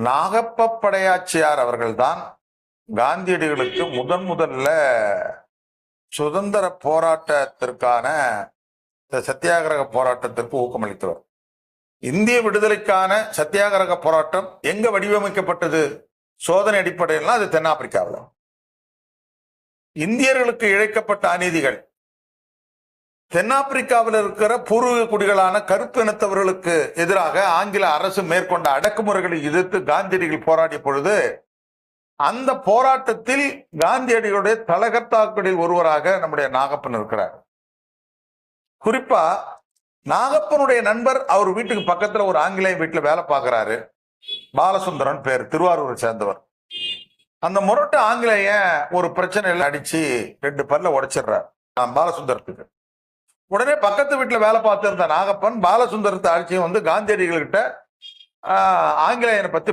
நாகப்ப படையாச்சியார் அவர்கள்தான் காந்தியடிகளுக்கு முதல்ல சுதந்திர போராட்டத்திற்கான சத்தியாகிரக போராட்டத்திற்கு ஊக்கமளித்தவர். இந்திய விடுதலைக்கான சத்தியாகிரக போராட்டம் எங்க வடிவமைக்கப்பட்டது? சோதனை அடிப்படையில் அது தென்னாப்பிரிக்காவில். இந்தியர்களுக்கு இழைக்கப்பட்ட அநீதிகள், தென்னாப்பிரிக்காவில் இருக்கிற பூர்வீக குடிகளான கருப்பு இனத்தவர்களுக்கு எதிராக ஆங்கில அரசு மேற்கொண்ட அடக்குமுறைகளை எதிர்த்து காந்தியடிகள் போராடிய பொழுது அந்த போராட்டத்தில் காந்தியடிகளுடைய தலகர்த்தாக்களில் ஒருவராக நம்முடைய நாகப்பன் இருக்கிறார். குறிப்பா நாகப்பனுடைய நண்பர் அவர் வீட்டுக்கு பக்கத்துல ஒரு ஆங்கிலேய வீட்டுல வேலை பார்க்கிறாரு. பாலசுந்தரன் பேர், திருவாரூரை சேர்ந்தவர். அந்த முரட்டு ஆங்கிலேய ஒரு பிரச்சனையில அடிச்சு 2 பல்ல உடைச்சிடுறார் பாலசுந்தரத்துக்கு. உடனே பக்கத்து வீட்டுல வேலை பார்த்திருந்த நாகப்பன் பாலசுந்தரத்தை அடிச்சு காந்தியடிகள் கிட்ட ஆங்கிலேயனை பத்தி